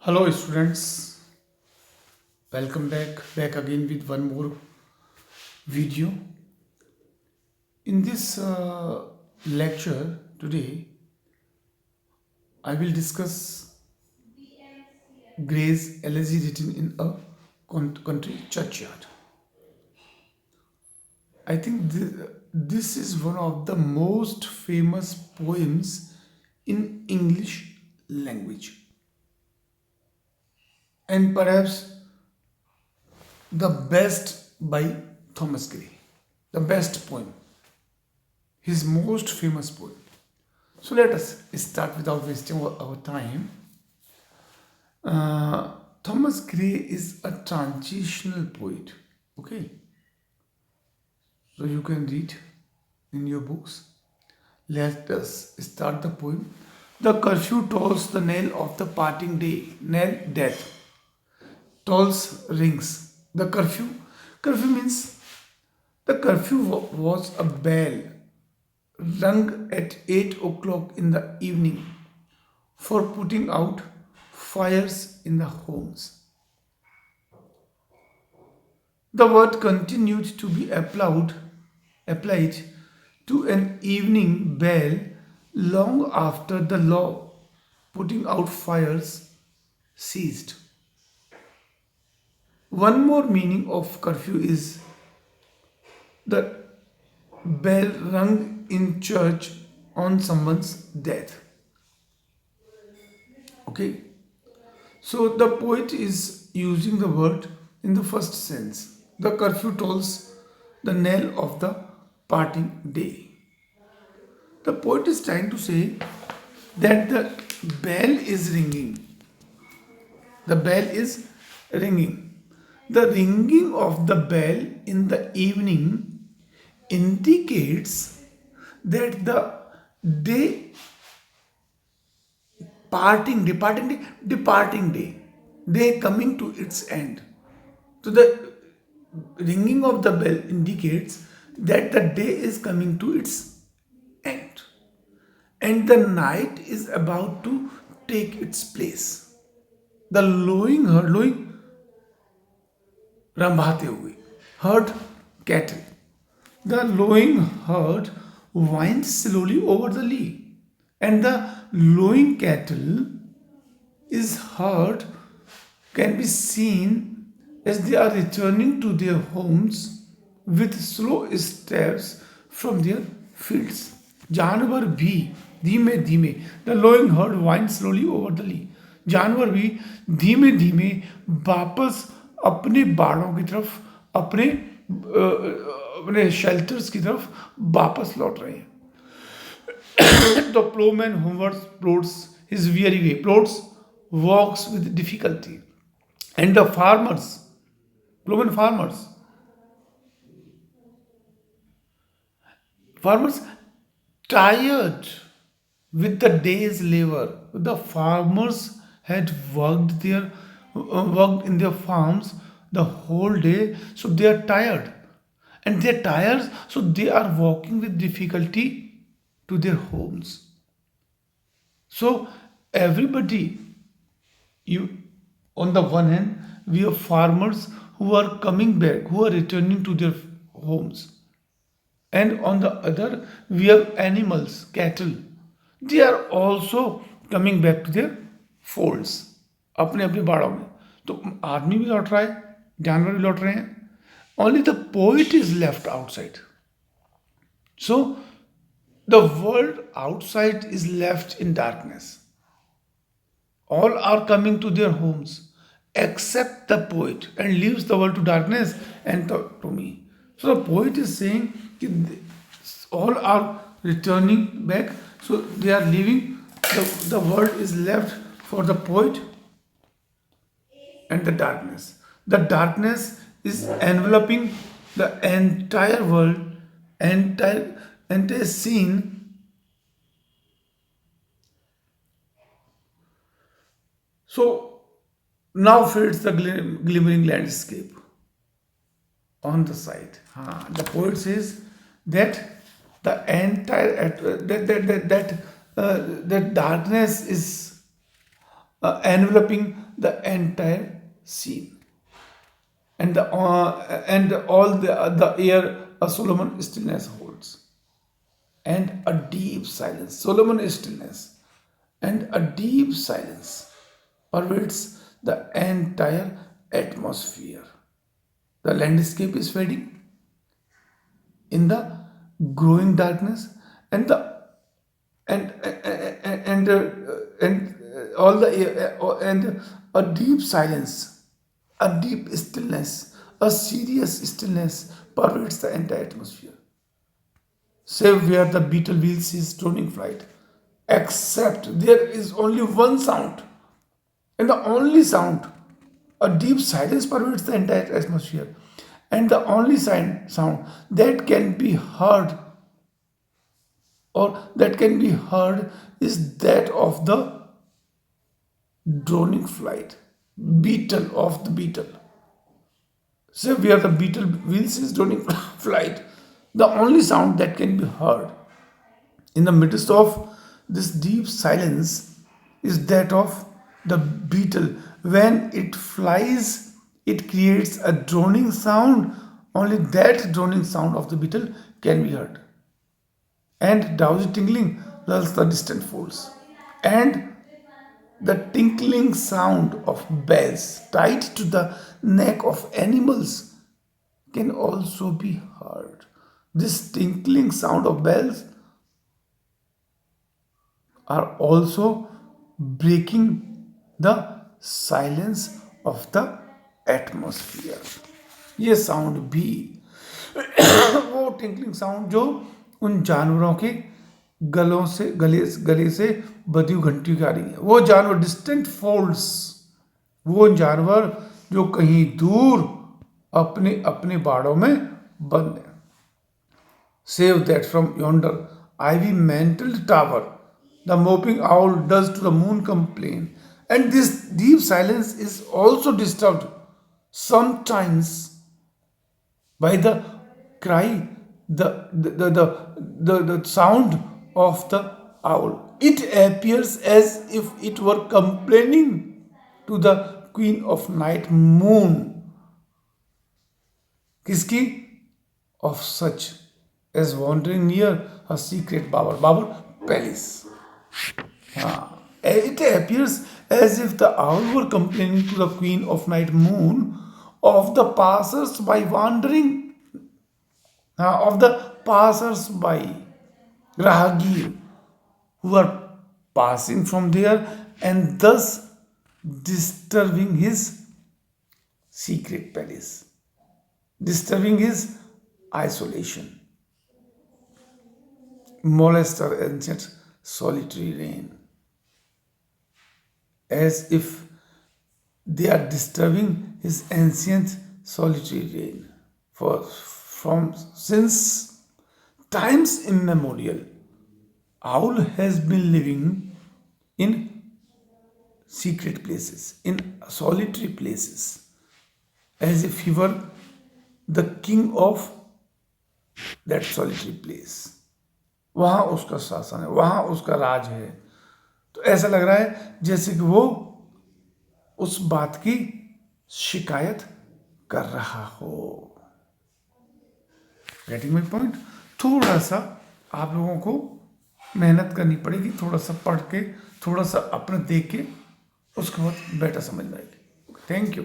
Hello students, welcome back again with one more video. In this lecture today, I will discuss Gray's elegy written in a country churchyard. I think this is one of the most famous poems in English language, and perhaps the best by Thomas Gray, the best poem, his most famous poem. So let us start without wasting our time. Thomas Gray is a transitional poet. Okay, so you can read in your books. Let us start the poem. The curfew tolls the knell of the parting day, knell death. Tolls rings. The curfew means the curfew was a bell rung at 8 o'clock in the evening for putting out fires in the homes. The word continued to be applied to an evening bell long after the law putting out fires ceased. One more meaning of curfew is the bell rung in church on someone's death. Okay, so the poet is using the word in the first sense. The curfew tolls the knell of the parting day. The poet is trying to say that the bell is ringing. The bell is ringing. The ringing of the bell in the evening indicates that the day departing day coming to its end. So the ringing of the bell indicates that the day is coming to its end and the night is about to take its place. The lowing रंभाते हुए herd cattle. The lowing herd winds slowly over the lea, and the lowing cattle is heard can be seen as they are returning to their homes with slow steps from their fields. जानवर भी धीमे धीमे the lowing herd wind slowly over the lea. जानवर भी धीमे धीमे वापस अपने बाड़ों की तरफ अपने शेल्टर्स की तरफ वापस लौट रहे हैं. The plowman plods his weary way, walks with difficulty, and the farmers tired with the day's labor. The farmers had worked in their farms the whole day, so they are tired, and they are tired, so they are walking with difficulty to their homes. So everybody, you on the one hand, we have farmers who are coming back, who are returning to their homes, and on the other we have animals, cattle. They are also coming back to their folds, अपने अपने बाड़ों में. तो आदमी भी लौट रहा है, जानवर भी लौट रहे हैं. Only the poet is left outside. So the world outside is left in darkness. All are coming to their homes except the poet, and leaves the world to darkness and to me. So the poet is saying all are returning back, so they are leaving. The world is left for the poet and the darkness. The darkness is enveloping the entire world, entire scene. So now fades the glimmering landscape on the side. The poet says that the entire that darkness is enveloping the entire scene, and all the air a Solomon stillness holds, and a deep silence. Solomon stillness and a deep silence pervades the entire atmosphere. The landscape is fading in the growing darkness, and the and all the and a deep silence, a deep stillness, a serious stillness pervades the entire atmosphere, save where the beetle wheels his droning flight. Except there is only one sound, and the only sound, a deep silence pervades the entire atmosphere, and the only sound that can be heard, is that of the droning flight, beetle of the beetle. So where the beetle wheels his droning flight, the only sound that can be heard in the midst of this deep silence is that of the beetle. When it flies, it creates a droning sound. Only that droning sound of the beetle can be heard. And drowsy tinkling lulls the distant folds. And the tinkling sound of bells tied to the neck of animals can also be heard. This tinkling sound of bells are also breaking the silence of the atmosphere. ये sound भी वो tinkling sound जो उन जानवरों के गले से बधी हुई घंटी की आ रही है. वो जानवर डिस्टेंट फोल्ड्स, वो जानवर जो कहीं दूर अपने अपने बाड़ों में बंद है. Save that from yonder ivy mantled tower, the moping owl does to the moon complain. And this deep silence is also disturbed sometimes by the cry, the sound of the owl. It appears as if it were complaining to the queen of night moon. किसकी? Of such as wandering near her secret Babur palace. It appears as if the owl were complaining to the queen of night moon of the passers by wandering, of the passers by, Rahagir, who are passing from there and thus disturbing his secret palace, disturbing his isolation. Molest her ancient solitary reign, as if they are disturbing his ancient solitary reign. For from since times immemorial, owl has been living in secret places, in solitary places, as if he were the king of that solitary place. वहाँ उसका शासन है, वहाँ उसका राज है. तो ऐसा लग रहा है जैसे कि वो उस बात की शिकायत कर रहा हो. Getting my point? थोड़ा सा आप लोगों को मेहनत करनी पड़ेगी, थोड़ा सा पढ़ के, थोड़ा सा अपना देख के, उसके बाद बेटर समझ में आएगी. Thank you.